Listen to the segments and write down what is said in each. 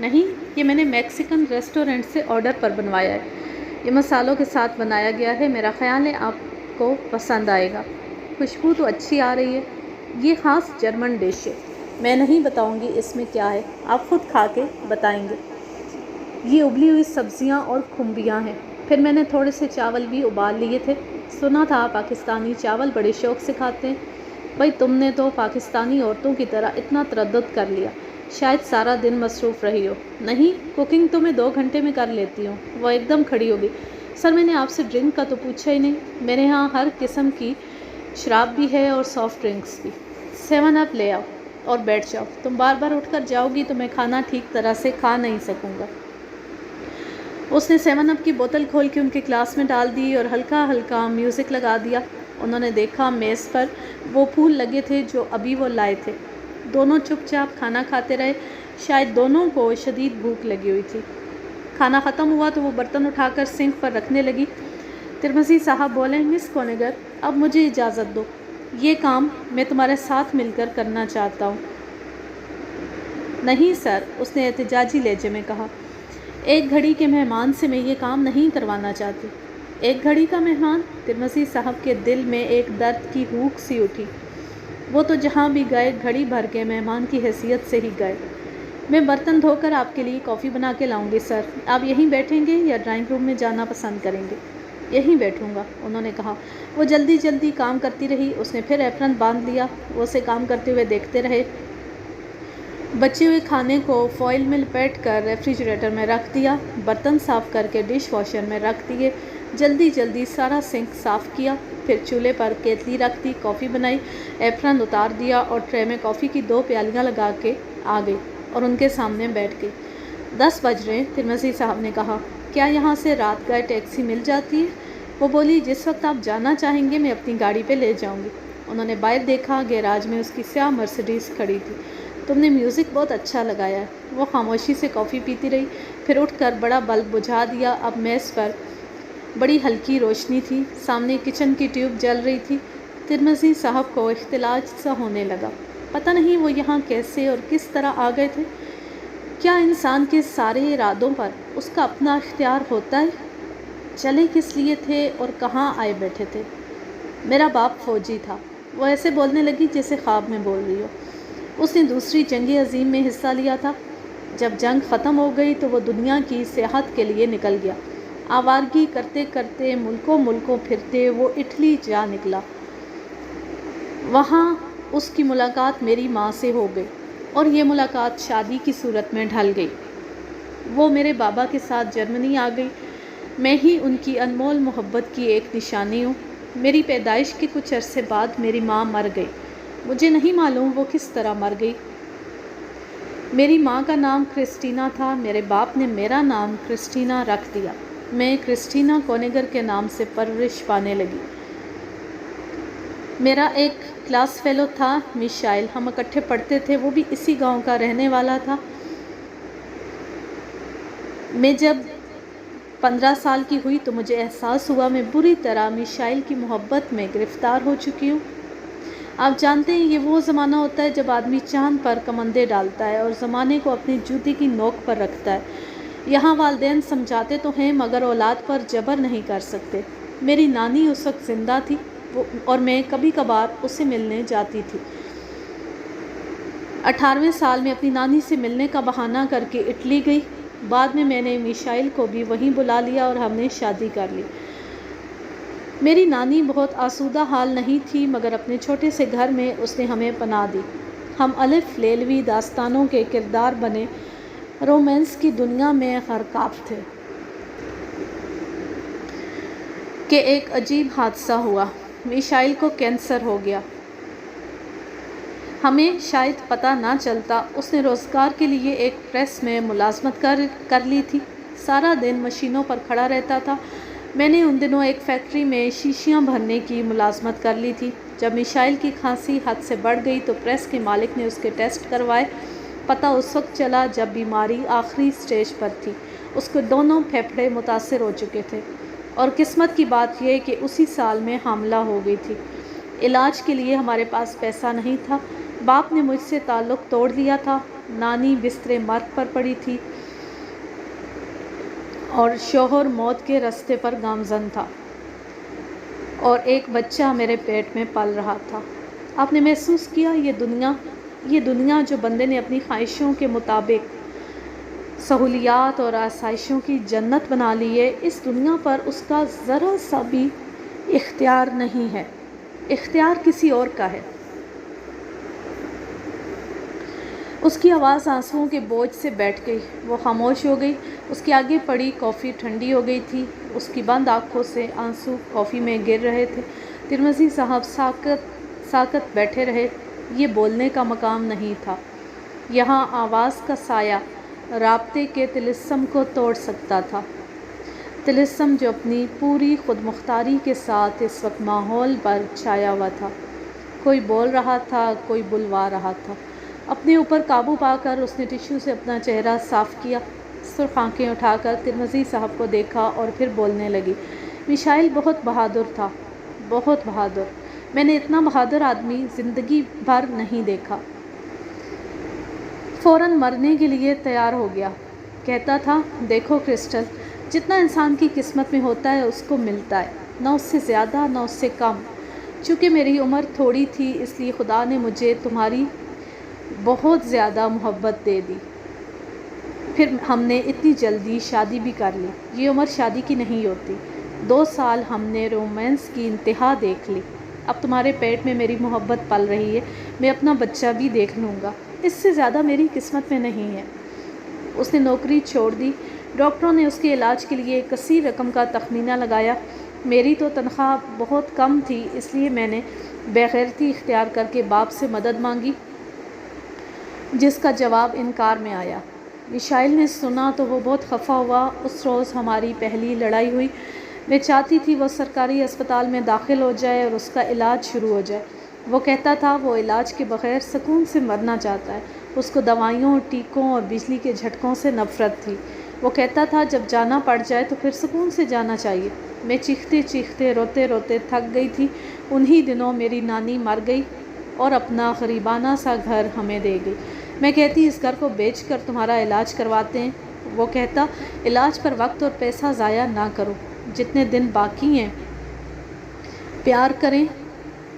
نہیں، یہ میں نے میکسیکن ریسٹورنٹ سے آرڈر پر بنوایا ہے۔ یہ مسالوں کے ساتھ بنایا گیا ہے، میرا خیال ہے آپ کو پسند آئے گا۔ خوشبو تو اچھی آ رہی ہے۔ یہ خاص جرمن ڈش ہے۔ میں نہیں بتاؤں گی اس میں کیا ہے، آپ خود کھا کے بتائیں گے۔ یہ ابلی ہوئی سبزیاں اور کھمبیاں ہیں۔ پھر میں نے تھوڑے سے چاول بھی ابال لیے تھے۔ سنا تھا پاکستانی چاول بڑے شوق سے کھاتے ہیں۔ بھائی تم نے تو پاکستانی عورتوں کی طرح اتنا تردد کر لیا، شاید سارا دن مصروف رہی ہو۔ نہیں، کوکنگ تو میں 2 گھنٹے میں کر لیتی ہوں۔ وہ ایک دم کھڑی ہو گئی۔ سر میں نے آپ سے ڈرنک کا تو پوچھا ہی نہیں۔ میرے ہاں ہر قسم کی شراب بھی ہے اور سافٹ ڈرنکس بھی۔ 7 اپ لے آؤ اور بیٹھ جاؤ۔ تم بار بار اٹھ کر جاؤ گی تو میں کھانا ٹھیک طرح سے کھا نہیں سکوں گا۔ اس نے 7 اپ کی بوتل کھول کے ان کے گلاس میں ڈال دی اور ہلکا ہلکا میوزک لگا دیا۔ انہوں نے دیکھا میز پر وہ پھول لگے تھے جو ابھی وہ لائے تھے۔ دونوں چپ چاپ کھانا کھاتے رہے، شاید دونوں کو شدید بھوک لگی ہوئی تھی۔ کھانا ختم ہوا تو وہ برتن اٹھا کر سنک پر رکھنے لگی۔ ترمسی صاحب بولے، مس کونیگر، اب مجھے اجازت دو، یہ کام میں تمہارے ساتھ مل کر کرنا چاہتا ہوں۔ نہیں سر، اس نے احتجاجی لہجے میں کہا، ایک گھڑی کے مہمان سے میں یہ کام نہیں کروانا چاہتی۔ ایک گھڑی کا مہمان؟ ترمسی صاحب کے دل میں ایک درد کی ہوک سی اٹھی۔ وہ تو جہاں بھی گئے گھڑی بھر کے مہمان کی حیثیت سے ہی گئے۔ میں برتن دھو کر آپ کے لیے کافی بنا کے لاؤں گی سر۔ آپ یہیں بیٹھیں گے یا ڈرائنگ روم میں جانا پسند کریں گے؟ یہیں بیٹھوں گا، انہوں نے کہا۔ وہ جلدی جلدی کام کرتی رہی۔ اس نے پھر ایپرن باندھ لیا۔ وہ اسے کام کرتے ہوئے دیکھتے رہے۔ بچے ہوئے کھانے کو فوائل میں لپیٹ کر ریفریجریٹر میں رکھ دیا، برتن صاف کر کے ڈش واشر میں رکھ دیے، جلدی جلدی سارا سنک صاف کیا، پھر چولہے پر کیتلی رکھ دی، کافی بنائی، ایپرن اتار دیا اور ٹرے میں کافی کی 2 پیالیاں لگا کے آ گئی اور ان کے سامنے بیٹھ گئی۔ 10 بج رہے، ترمسی صاحب نے کہا۔ کیا یہاں سے رات گئے ٹیکسی مل جاتی ہے؟ وہ بولی، جس وقت آپ جانا چاہیں گے میں اپنی گاڑی پہ لے جاؤں گی۔ انہوں نے باہر دیکھا، گیراج میں اس کی سیاہ مرسیڈیز کھڑی تھی۔ تم نے میوزک بہت اچھا لگایا ہے۔ وہ خاموشی سے کافی پیتی رہی، پھر اٹھ کر بڑا بلب بجھا دیا۔ اب میز پر بڑی ہلکی روشنی تھی، سامنے کچن کی ٹیوب جل رہی تھی۔ ترمسی صاحب کو اختلاج سا ہونے لگا۔ پتہ نہیں وہ یہاں کیسے اور کس طرح آ گئے تھے۔ کیا انسان کے سارے ارادوں پر اس کا اپنا اختیار ہوتا ہے؟ چلے کس لیے تھے اور کہاں آئے بیٹھے تھے؟ میرا باپ فوجی تھا، وہ ایسے بولنے لگی جیسے خواب میں بول رہی ہو۔ اس نے دوسری جنگ عظیم میں حصہ لیا تھا۔ جب جنگ ختم ہو گئی تو وہ دنیا کی سیاحت کے لیے نکل گیا۔ آوارگی کرتے کرتے ملکوں ملکوں پھرتے وہ اٹلی جا نکلا۔ وہاں اس کی ملاقات میری ماں سے ہو گئی اور یہ ملاقات شادی کی صورت میں ڈھل گئی۔ وہ میرے بابا کے ساتھ جرمنی آ گئی۔ میں ہی ان کی انمول محبت کی ایک نشانی ہوں۔ میری پیدائش کے کچھ عرصے بعد میری ماں مر گئی۔ مجھے نہیں معلوم وہ کس طرح مر گئی۔ میری ماں کا نام کرسٹینا تھا، میرے باپ نے میرا نام کرسٹینا رکھ دیا۔ میں کرسٹینا کونیگر کے نام سے پرورش پانے لگی۔ میرا ایک کلاس فیلو تھا، میشائل، ہم اکٹھے پڑھتے تھے، وہ بھی اسی گاؤں کا رہنے والا تھا۔ میں جب 15 سال کی ہوئی تو مجھے احساس ہوا میں بری طرح میشائل کی محبت میں گرفتار ہو چکی ہوں۔ آپ جانتے ہیں یہ وہ زمانہ ہوتا ہے جب آدمی چاند پر کمندیں ڈالتا ہے اور زمانے کو اپنی جوتی کی نوک پر رکھتا ہے۔ یہاں والدین سمجھاتے تو ہیں مگر اولاد پر جبر نہیں کر سکتے۔ میری نانی اس وقت زندہ تھی اور میں کبھی کبھار اسے ملنے جاتی تھی۔ 18ویں سال میں اپنی نانی سے ملنے کا بہانہ کر کے اٹلی گئی۔ بعد میں نے میشائل کو بھی وہیں بلا لیا اور ہم نے شادی کر لی۔ میری نانی بہت آسودہ حال نہیں تھی مگر اپنے چھوٹے سے گھر میں اس نے ہمیں پناہ دی۔ ہم الف لیلوی داستانوں کے کردار بنے رومانس کی دنیا میں غرقاب تھے کہ ایک عجیب حادثہ ہوا۔ میشائل کو کینسر ہو گیا۔ ہمیں شاید پتہ نہ چلتا۔ اس نے روزگار کے لیے ایک پریس میں ملازمت کر لی تھی، سارا دن مشینوں پر کھڑا رہتا تھا۔ میں نے ان دنوں ایک فیکٹری میں شیشیاں بھرنے کی ملازمت کر لی تھی۔ جب میشائل کی کھانسی حد سے بڑھ گئی تو پریس کے مالک نے اس کے ٹیسٹ کروائے۔ پتہ اس وقت چلا جب بیماری آخری سٹیج پر تھی۔ اس کے دونوں پھیپھڑے متاثر ہو چکے تھے اور قسمت کی بات یہ کہ اسی سال میں حاملہ ہو گئی تھی۔ علاج کے لیے ہمارے پاس پیسہ نہیں تھا۔ باپ نے مجھ سے تعلق توڑ دیا تھا، نانی بستر مرگ پر پڑی تھی اور شوہر موت کے رستے پر گامزن تھا، اور ایک بچہ میرے پیٹ میں پل رہا تھا۔ آپ نے محسوس کیا یہ دنیا جو بندے نے اپنی خواہشوں کے مطابق سہولیات اور آسائشوں کی جنت بنا لی ہے، اس دنیا پر اس کا ذرا سا بھی اختیار نہیں ہے، اختیار کسی اور کا ہے۔ اس کی آواز آنسوؤں کے بوجھ سے بیٹھ گئی، وہ خاموش ہو گئی۔ اس کے آگے پڑی کافی ٹھنڈی ہو گئی تھی، اس کی بند آنکھوں سے آنسو کافی میں گر رہے تھے۔ ترمذی صاحب ساکت بیٹھے رہے۔ یہ بولنے کا مقام نہیں تھا، یہاں آواز کا سایہ رابطے کے طلسم کو توڑ سکتا تھا، طلسم جو اپنی پوری خود مختاری کے ساتھ اس وقت ماحول پر چھایا ہوا تھا۔ کوئی بول رہا تھا، کوئی بلوا رہا تھا۔ اپنے اوپر قابو پا کر اس نے ٹشو سے اپنا چہرہ صاف کیا، سرخ آنکھیں اٹھا کر ترمذی صاحب کو دیکھا اور پھر بولنے لگی۔ میشائل بہت بہادر تھا، بہت بہادر۔ میں نے اتنا بہادر آدمی زندگی بھر نہیں دیکھا۔ فوراً مرنے کے لیے تیار ہو گیا۔ کہتا تھا، دیکھو کرسٹل، جتنا انسان کی قسمت میں ہوتا ہے اس کو ملتا ہے، نہ اس سے زیادہ نہ اس سے کم۔ چونکہ میری عمر تھوڑی تھی اس لیے خدا نے مجھے تمہاری بہت زیادہ محبت دے دی، پھر ہم نے اتنی جلدی شادی بھی کر لی۔ یہ عمر شادی کی نہیں ہوتی۔ 2 سال ہم نے رومانس کی انتہا دیکھ لی۔ اب تمہارے پیٹ میں میری محبت پل رہی ہے، میں اپنا بچہ بھی دیکھ لوں گا، اس سے زیادہ میری قسمت میں نہیں ہے۔ اس نے نوکری چھوڑ دی۔ ڈاکٹروں نے اس کے علاج کے لیے ایک کثیر رقم کا تخمینہ لگایا۔ میری تو تنخواہ بہت کم تھی، اس لیے میں نے بے غیرتی اختیار کر کے باپ سے مدد مانگی، جس کا جواب انکار میں آیا۔ میشائل نے سنا تو وہ بہت خفا ہوا۔ اس روز ہماری پہلی لڑائی ہوئی۔ میں چاہتی تھی وہ سرکاری اسپتال میں داخل ہو جائے اور اس کا علاج شروع ہو جائے۔ وہ کہتا تھا وہ علاج کے بغیر سکون سے مرنا چاہتا ہے۔ اس کو دوائیوں، ٹیکوں اور بجلی کے جھٹکوں سے نفرت تھی۔ وہ کہتا تھا جب جانا پڑ جائے تو پھر سکون سے جانا چاہیے۔ میں چیختے چیختے روتے روتے تھک گئی تھی۔ انہی دنوں میری نانی مر گئی اور اپنا غریبانہ سا گھر ہمیں دے گئی۔ میں کہتی اس گھر کو بیچ کر تمہارا علاج کرواتے ہیں۔ وہ کہتا علاج پر وقت اور پیسہ ضائع نہ کرو، جتنے دن باقی ہیں پیار کریں،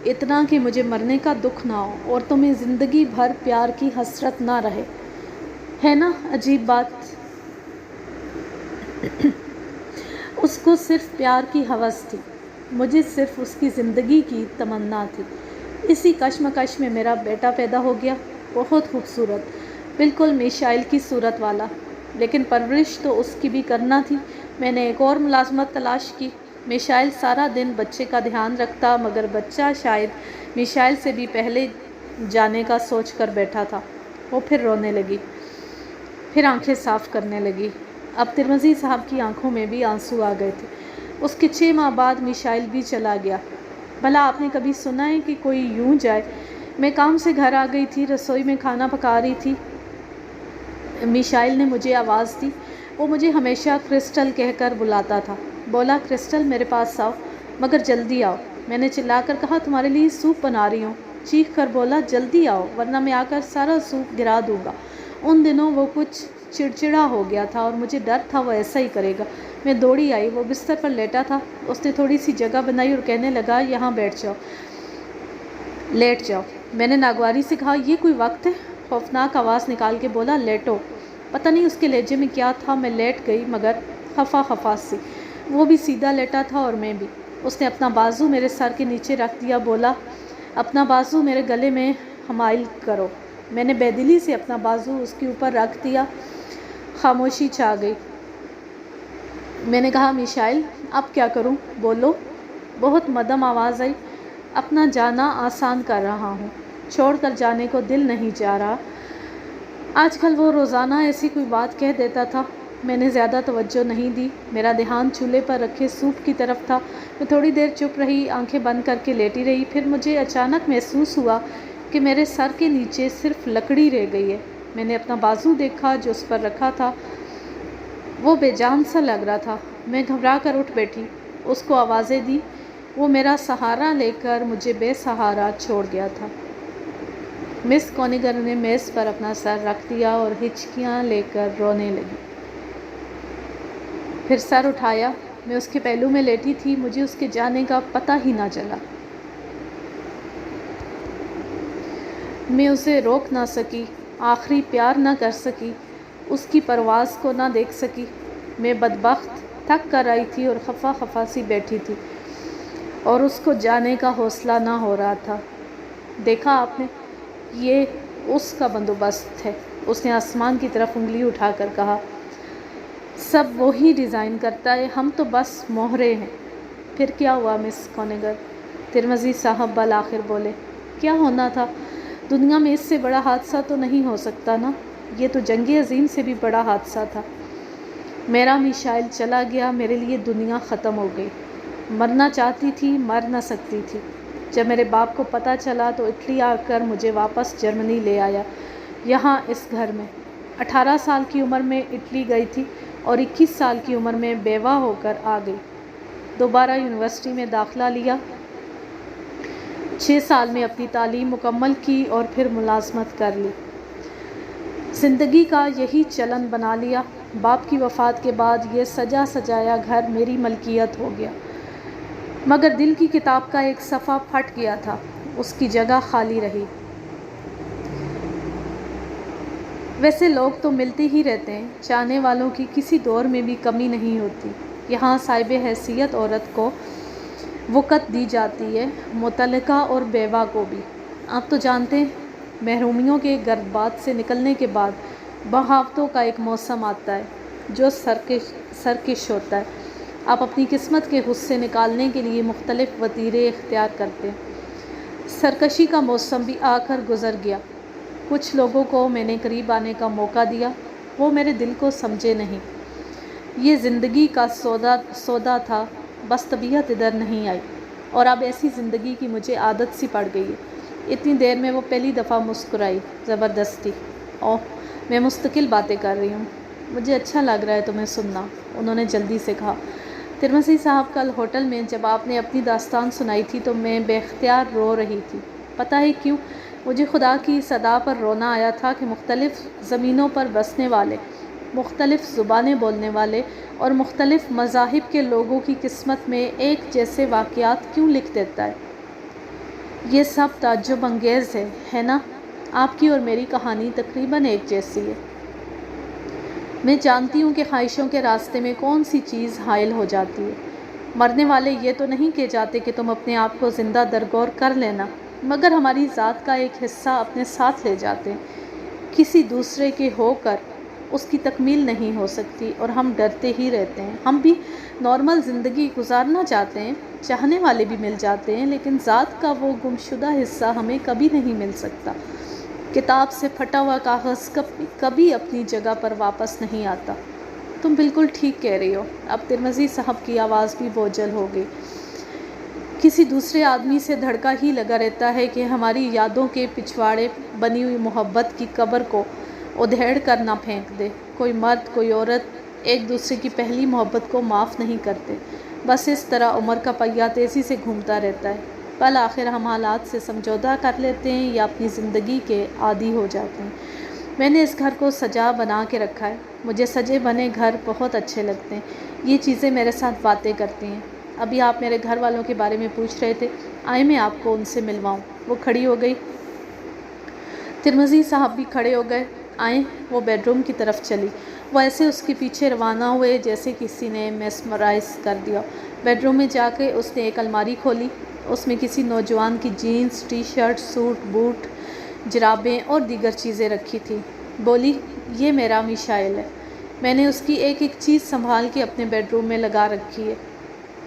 اتنا کہ مجھے مرنے کا دکھ نہ ہو اور تمہیں زندگی بھر پیار کی حسرت نہ رہے۔ ہے نا عجیب بات؟ اس کو صرف پیار کی ہوس تھی، مجھے صرف اس کی زندگی کی تمنا تھی۔ اسی کشمکش میں میرا بیٹا پیدا ہو گیا، بہت خوبصورت، بالکل میشائل کی صورت والا، لیکن پرورش تو اس کی بھی کرنا تھی۔ میں نے ایک اور ملازمت تلاش کی۔ میشائل سارا دن بچے کا دھیان رکھتا، مگر بچہ شاید میشائل سے بھی پہلے جانے کا سوچ کر بیٹھا تھا۔ وہ پھر رونے لگی، پھر آنکھیں صاف کرنے لگی۔ اب ترمذی صاحب کی آنکھوں میں بھی آنسو آ گئے تھے۔ اس کے 6 ماہ بعد میشائل بھی چلا گیا۔ بھلا آپ نے کبھی سنا ہے کہ کوئی یوں جائے؟ میں کام سے گھر آ گئی تھی، رسوئی میں کھانا پکا رہی تھی۔ میشائل نے مجھے آواز دی۔ وہ مجھے ہمیشہ کرسٹل کہہ کر بلاتا تھا۔ بولا کرسٹل میرے پاس آؤ، مگر جلدی آؤ۔ میں نے چلا کر کہا تمہارے لیے سوپ بنا رہی ہوں۔ چیخ کر بولا جلدی آؤ ورنہ میں آ کر سارا سوپ گرا دوں گا۔ ان دنوں وہ کچھ چڑچڑا ہو گیا تھا اور مجھے ڈر تھا وہ ایسا ہی کرے گا۔ میں دوڑی آئی، وہ بستر پر لیٹا تھا۔ اس نے تھوڑی سی جگہ بنائی اور کہنے لگا یہاں بیٹھ جاؤ، لیٹ جاؤ۔ میں نے ناگواری سے کہا یہ کوئی وقت ہے؟ خوفناک آواز نکال کے بولا لیٹو۔ پتہ نہیں اس کے لہجے میں کیا تھا، میں لیٹ گئی مگر خفا سی۔ وہ بھی سیدھا لیٹا تھا اور میں بھی۔ اس نے اپنا بازو میرے سر کے نیچے رکھ دیا، بولا اپنا بازو میرے گلے میں حمائل کرو۔ میں نے بے دلی سے اپنا بازو اس کے اوپر رکھ دیا۔ خاموشی چھا گئی۔ میں نے کہا میشائل اب کیا کروں، بولو۔ بہت مدھم آواز آئی، اپنا جانا آسان کر رہا ہوں، چھوڑ کر جانے کو دل نہیں چاہ رہا۔ آج کل وہ روزانہ ایسی کوئی بات کہہ دیتا تھا۔ میں نے زیادہ توجہ نہیں دی، میرا دھیان چولہے پر رکھے سوپ کی طرف تھا۔ میں تھوڑی دیر چپ رہی، آنکھیں بند کر کے لیٹی رہی۔ پھر مجھے اچانک محسوس ہوا کہ میرے سر کے نیچے صرف لکڑی رہ گئی ہے۔ میں نے اپنا بازو دیکھا جو اس پر رکھا تھا، وہ بے جان سا لگ رہا تھا۔ میں گھبرا کر اٹھ بیٹھی، اس کو آوازیں دی۔ وہ میرا سہارا لے کر مجھے بے سہارا چھوڑ گیا تھا۔ مس کونیگر نے میز پر اپنا سر رکھ دیا اور ہچکیاں لے کر رونے لگی۔ پھر سر اٹھایا۔ میں اس کے پہلو میں لیٹی تھی، مجھے اس کے جانے کا پتہ ہی نہ چلا۔ میں اسے روک نہ سکی، آخری پیار نہ کر سکی، اس کی پرواز کو نہ دیکھ سکی۔ میں بدبخت تھک کر آئی تھی اور خفا خفا سی بیٹھی تھی اور اس کو جانے کا حوصلہ نہ ہو رہا تھا۔ دیکھا آپ نے، یہ اس کا بندوبست ہے، اس نے آسمان کی طرف انگلی اٹھا کر کہا۔ سب وہی ڈیزائن کرتا ہے، ہم تو بس مہرے ہیں۔ پھر کیا ہوا مس کونیگر؟ ترمذی صاحب بالآخر بولے۔ کیا ہونا تھا؟ دنیا میں اس سے بڑا حادثہ تو نہیں ہو سکتا نا؟ یہ تو جنگ عظیم سے بھی بڑا حادثہ تھا۔ میرا میشائل چلا گیا، میرے لیے دنیا ختم ہو گئی۔ مرنا چاہتی تھی، مر نہ سکتی تھی۔ جب میرے باپ کو پتہ چلا تو اٹلی آ کر مجھے واپس جرمنی لے آیا، یہاں اس گھر میں۔ 18 سال کی عمر میں اٹلی گئی تھی اور 21 سال کی عمر میں بیوہ ہو کر آ گئی۔ دوبارہ یونیورسٹی میں داخلہ لیا، 6 سال میں اپنی تعلیم مکمل کی اور پھر ملازمت کر لی۔ زندگی کا یہی چلن بنا لیا۔ باپ کی وفات کے بعد یہ سجا سجایا گھر میری ملکیت ہو گیا، مگر دل کی کتاب کا ایک صفحہ پھٹ گیا تھا، اس کی جگہ خالی رہی۔ ویسے لوگ تو ملتے ہی رہتے ہیں، چاہنے والوں کی کسی دور میں بھی کمی نہیں ہوتی۔ یہاں صاحب حیثیت عورت کو وقت دی جاتی ہے، مطلقہ اور بیوہ کو بھی۔ آپ تو جانتے ہیں، محرومیوں کے گردباد سے نکلنے کے بعد بغاوتوں کا ایک موسم آتا ہے جو سرکش ہوتا ہے۔ آپ اپنی قسمت کے غصے نکالنے کے لیے مختلف وتیرے اختیار کرتے ہیں۔ سرکشی کا موسم بھی آ کر گزر گیا۔ کچھ لوگوں کو میں نے قریب آنے کا موقع دیا، وہ میرے دل کو سمجھے نہیں۔ یہ زندگی کا سودا تھا، بس طبیعت ادھر نہیں آئی، اور اب ایسی زندگی کی مجھے عادت سی پڑ گئی ہے۔ اتنی دیر میں وہ پہلی دفعہ مسکرائی، زبردستی۔ اوہ، میں مستقل باتیں کر رہی ہوں، مجھے اچھا لگ رہا ہے تمہیں سننا، انہوں نے جلدی سے کہا۔ ترمذی صاحب کل ہوٹل میں جب آپ نے اپنی داستان سنائی تھی تو میں بے اختیار رو رہی تھی۔ پتہ ہے کیوں؟ مجھے خدا کی صدا پر رونا آیا تھا کہ مختلف زمینوں پر بسنے والے، مختلف زبانیں بولنے والے اور مختلف مذاہب کے لوگوں کی قسمت میں ایک جیسے واقعات کیوں لکھ دیتا ہے۔ یہ سب تعجب انگیز ہے نا؟ آپ کی اور میری کہانی تقریباً ایک جیسی ہے۔ میں جانتی ہوں کہ خواہشوں کے راستے میں کون سی چیز حائل ہو جاتی ہے۔ مرنے والے یہ تو نہیں کہہ جاتے کہ تم اپنے آپ کو زندہ درگور کر لینا، مگر ہماری ذات کا ایک حصہ اپنے ساتھ لے جاتے ہیں۔ کسی دوسرے کے ہو کر اس کی تکمیل نہیں ہو سکتی اور ہم ڈرتے ہی رہتے ہیں۔ ہم بھی نارمل زندگی گزارنا چاہتے ہیں، چاہنے والے بھی مل جاتے ہیں، لیکن ذات کا وہ گمشدہ حصہ ہمیں کبھی نہیں مل سکتا۔ کتاب سے پھٹا ہوا کاغذ کبھی اپنی جگہ پر واپس نہیں آتا۔ تم بالکل ٹھیک کہہ رہی ہو۔ اب ترمذی صاحب کی آواز بھی بوجھل ہو گئی۔ کسی دوسرے آدمی سے دھڑکا ہی لگا رہتا ہے کہ ہماری یادوں کے پچھواڑے بنی ہوئی محبت کی قبر کو ادھیڑ کر نہ پھینک دے۔ کوئی مرد، کوئی عورت ایک دوسرے کی پہلی محبت کو معاف نہیں کرتے۔ بس اس طرح عمر کا پہیہ تیزی سے گھومتا رہتا ہے۔ بالآخر ہم حالات سے سمجھوتا کر لیتے ہیں یا اپنی زندگی کے عادی ہو جاتے ہیں۔ میں نے اس گھر کو سجا بنا کے رکھا ہے، مجھے سجے بنے گھر بہت اچھے لگتے ہیں۔ یہ چیزیں میرے ساتھ باتیں کرتی ہیں۔ ابھی آپ میرے گھر والوں کے بارے میں پوچھ رہے تھے، آئے میں آپ کو ان سے ملواؤں۔ وہ کھڑی ہو گئی۔ ترمذی صاحب بھی کھڑے ہو گئے۔ آئیں، وہ بیڈ روم کی طرف چلی۔ وہ ایسے اس کے پیچھے روانہ ہوئے جیسے کسی نے میسمرائز کر دیا۔ بیڈ روم میں جا کے اس نے ایک الماری کھولی، اس میں کسی نوجوان کی jeans, T shirt, suit, boot, جرابیں اور دیگر چیزیں رکھی تھی۔ بولی، یہ میرا میشائل ہے، میں نے اس کی ایک ایک چیز سنبھال کے اپنے بیڈ روم میں لگا رکھی ہے۔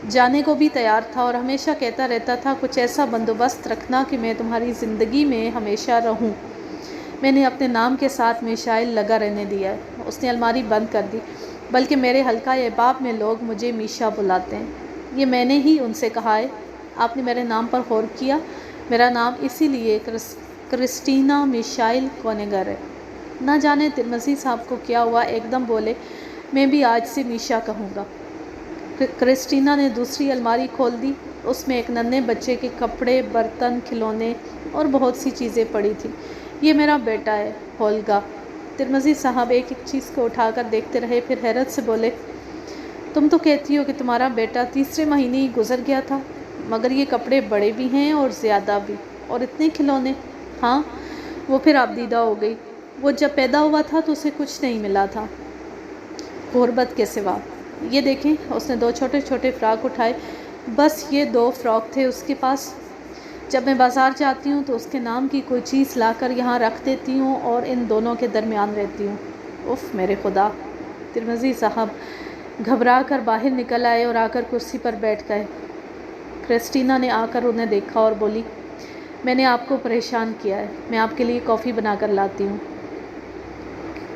جانے کو بھی تیار تھا اور ہمیشہ کہتا رہتا تھا کچھ ایسا بندوبست رکھنا کہ میں تمہاری زندگی میں ہمیشہ رہوں۔ میں نے اپنے نام کے ساتھ میشائل لگا رہنے دیا ہے۔ اس نے الماری بند کر دی۔ بلکہ میرے حلقہ احباب میں لوگ مجھے میشا بلاتے ہیں، یہ میں نے ہی ان سے کہا ہے۔ آپ نے میرے نام پر غور کیا؟ میرا نام اسی لیے کرسٹینا میشائل کونیگر ہے۔ نہ جانے ترمذی صاحب کو کیا ہوا، ایک دم بولے، میں بھی آج سے میشا کہوں گا۔ کرسٹینا نے دوسری الماری کھول دی۔ اس میں ایک ننھے بچے کے کپڑے، برتن، کھلونے اور بہت سی چیزیں پڑی تھیں۔ یہ میرا بیٹا ہے ہولگا۔ ترمزی صاحب ایک ایک چیز کو اٹھا کر دیکھتے رہے، پھر حیرت سے بولے، تم تو کہتی ہو کہ تمہارا بیٹا تیسرے مہینے ہی گزر گیا تھا، مگر یہ کپڑے بڑے بھی ہیں اور زیادہ بھی، اور اتنے کھلونے۔ ہاں، وہ پھر آبدیدہ ہو گئی۔ وہ جب پیدا ہوا تھا تو اسے کچھ نہیں ملا تھا غربت کے سوا۔ یہ دیکھیں، اس نے 2 چھوٹے چھوٹے فراق اٹھائے، بس یہ 2 فراق تھے اس کے پاس۔ جب میں بازار جاتی ہوں تو اس کے نام کی کوئی چیز لا کر یہاں رکھ دیتی ہوں اور ان دونوں کے درمیان رہتی ہوں۔ اف میرے خدا! ترمزی صاحب گھبرا کر باہر نکل آئے اور آ کر کرسی پر بیٹھ گئے۔ کرسٹینا نے آ کر انہیں دیکھا اور بولی، میں نے آپ کو پریشان کیا ہے، میں آپ کے لیے کافی بنا کر لاتی ہوں۔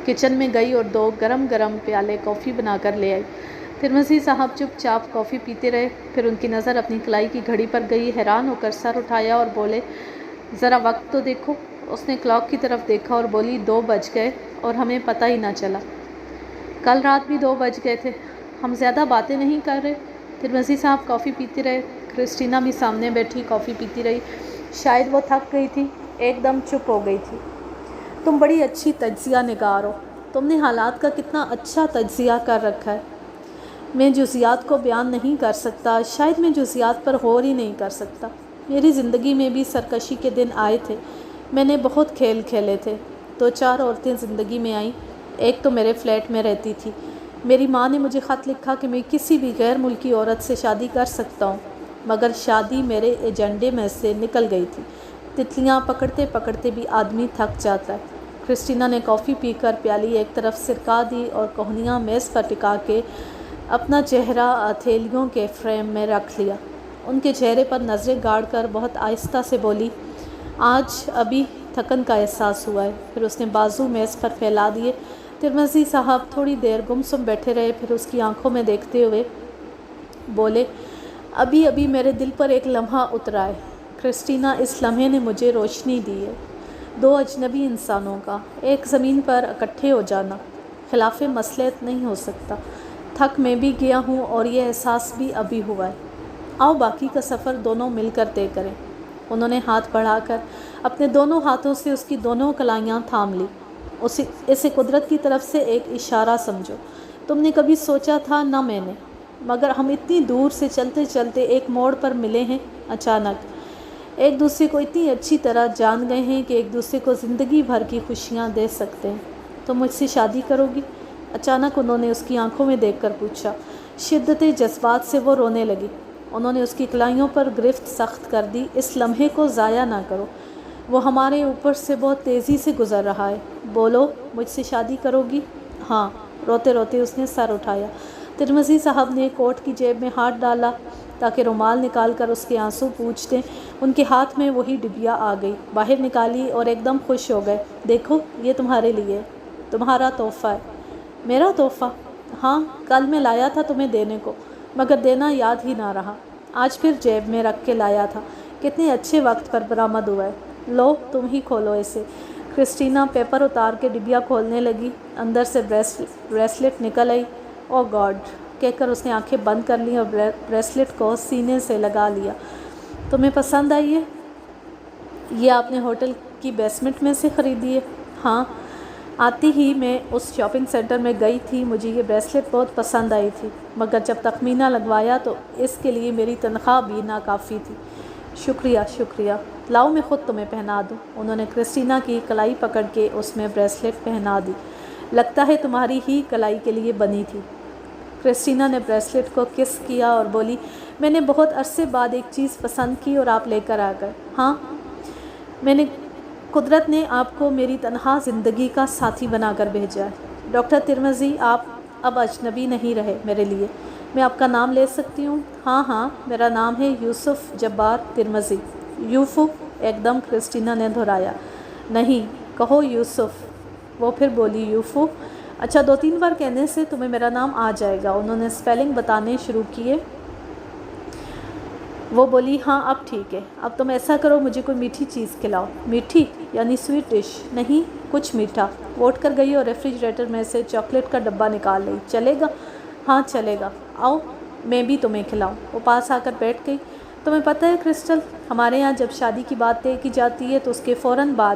کچن میں گئی اور 2 گرم گرم پیالے کافی بنا کر لے آئی۔ ترمزی صاحب چپ چاپ کافی پیتے رہے، پھر ان کی نظر اپنی کلائی کی گھڑی پر گئی، حیران ہو کر سر اٹھایا اور بولے، ذرا وقت تو دیکھو۔ اس نے کلاک کی طرف دیکھا اور بولی، 2 بج گئے اور ہمیں پتہ ہی نہ چلا۔ کل رات بھی 2 بج گئے تھے، ہم زیادہ باتیں نہیں کر رہے۔ ترمزی صاحب کافی پیتے رہے، کرسٹینا بھی سامنے بیٹھی کافی پیتی رہی۔ شاید وہ تھک گئی تھی، ایک دم چپ ہو گئی تھی۔ تم بڑی اچھی تجزیہ نگار ہو، تم نے حالات کا کتنا اچھا تجزیہ کر رکھا ہے۔ میں جزیات کو بیان نہیں کر سکتا، شاید میں جزیات پر غور ہی نہیں کر سکتا۔ میری زندگی میں بھی سرکشی کے دن آئے تھے، میں نے بہت کھیل کھیلے تھے۔ 2-4 عورتیں زندگی میں آئیں، ایک تو میرے فلیٹ میں رہتی تھی۔ میری ماں نے مجھے خط لکھا کہ میں کسی بھی غیر ملکی عورت سے شادی کر سکتا ہوں، مگر شادی میرے ایجنڈے میں سے نکل گئی تھی۔ تتلیاں پکڑتے پکڑتے بھی آدمی تھک جاتا ہے۔ کرسٹینا نے کافی پی کر پیالی ایک طرف سرکا دی اور کوہنیاں میز پر ٹکا کے اپنا چہرہ ہتھیلیوں کے فریم میں رکھ لیا۔ ان کے چہرے پر نظریں گاڑ کر بہت آہستہ سے بولی، آج ابھی تھکن کا احساس ہوا ہے۔ پھر اس نے بازو میز پر پھیلا دیے۔ ترمزی صاحب تھوڑی دیر گمسم بیٹھے رہے، پھر اس کی آنکھوں میں دیکھتے ہوئے بولے، ابھی میرے دل پر ایک لمحہ اترا ہے کرسٹینا، اس لمحے نے مجھے روشنی دی ہے۔ 2 اجنبی انسانوں کا ایک زمین پر اکٹھے ہو جانا خلاف مصلحت نہیں ہو سکتا۔ تھک میں بھی گیا ہوں اور یہ احساس بھی ابھی ہوا ہے۔ آؤ باقی کا سفر دونوں مل کر طے کریں۔ انہوں نے ہاتھ بڑھا کر اپنے دونوں ہاتھوں سے اس کی دونوں کلائیاں تھام لی۔ اسے قدرت کی طرف سے ایک اشارہ سمجھو۔ تم نے کبھی سوچا تھا؟ نہ میں نے، مگر ہم اتنی دور سے چلتے چلتے ایک موڑ پر ملے ہیں، اچانک ایک دوسرے کو اتنی اچھی طرح جان گئے ہیں کہ ایک دوسرے کو زندگی بھر کی خوشیاں دے سکتے ہیں۔ تم مجھ سے شادی کرو گی؟ اچانک انہوں نے اس کی آنکھوں میں دیکھ کر پوچھا۔ شدت جذبات سے وہ رونے لگی۔ انہوں نے اس کی کلائیوں پر گرفت سخت کر دی۔ اس لمحے کو ضائع نہ کرو، وہ ہمارے اوپر سے بہت تیزی سے گزر رہا ہے۔ بولو، مجھ سے شادی کرو گی؟ ہاں، روتے روتے اس نے سر اٹھایا۔ ترمزی صاحب نے کوٹ کی جیب میں ہاتھ ڈالا تاکہ رومال نکال کر اس کے آنسو پوچھ دیں۔ ان کے ہاتھ میں وہی ڈبیا آ گئی، باہر نکالی اور ایک دم خوش ہو گئے۔ دیکھو، یہ تمہارے لیے، تمہارا تحفہ ہے۔ میرا تحفہ؟ ہاں، کل میں لایا تھا تمہیں دینے کو، مگر دینا یاد ہی نہ رہا۔ آج پھر جیب میں رکھ کے لایا تھا، کتنے اچھے وقت پر برآمد ہوا ہے۔ لو، تم ہی کھولو اسے۔ کرسٹینا پیپر اتار کے ڈبیا کھولنے لگی۔ اندر سے بریسلٹ نکل آئی۔ او گاڈ، کہہ کر اس نے آنکھیں بند کر لیں اور بریسلٹ کو سینے سے لگا لیا۔ تمہیں پسند آئی ہے؟ یہ آپ نے ہوٹل کی بیسمنٹ میں سے خریدی ہے؟ ہاں، آتی ہی میں اس شاپنگ سینٹر میں گئی تھی، مجھے یہ بریسلٹ بہت پسند آئی تھی، مگر جب تخمینہ لگوایا تو اس کے لیے میری تنخواہ بھی ناکافی تھی۔ شکریہ شکریہ، لاؤ میں خود تمہیں پہنا دوں۔ انہوں نے کرسٹینا کی کلائی پکڑ کے اس میں بریسلٹ پہنا دی۔ لگتا ہے تمہاری ہی کلائی کے لیے بنی تھی۔ کرسٹینا نے بریسلٹ کو کس کیا اور بولی، میں نے بہت عرصے بعد ایک چیز پسند کی اور آپ لے کر آ گئے۔ ہاں، قدرت نے آپ کو میری تنہا زندگی کا ساتھی بنا کر بھیجا ہے۔ ڈاکٹر ترمزی، آپ اب اجنبی نہیں رہے میرے لیے۔ میں آپ کا نام لے سکتی ہوں؟ ہاں، میرا نام ہے یوسف جبار ترمزی۔ یوسف؟ ایک دم کرسٹینا نے دہرایا۔ نہیں، کہو یوسف۔ وہ پھر بولی، یوسف؟ اچھا، 2-3 بار کہنے سے تمہیں میرا نام آ جائے گا۔ انہوں نے سپیلنگ بتانے شروع کیے۔ وہ بولی، ہاں اب ٹھیک ہے۔ اب تم ایسا کرو، مجھے کوئی میٹھی چیز کھلاؤ۔ میٹھی یعنی سویٹ ڈش؟ نہیں، کچھ میٹھا۔ وہ اٹھ کر گئی اور ریفریجریٹر میں سے چاکلیٹ کا ڈبہ نکال لی۔ چلے گا؟ ہاں چلے گا، آؤ میں بھی تمہیں کھلاؤں۔ وہ پاس آ کر بیٹھ گئی۔ تمہیں پتہ ہے کرسٹل، ہمارے یہاں جب شادی کی بات طے کی جاتی ہے تو اس کے فوراً بعد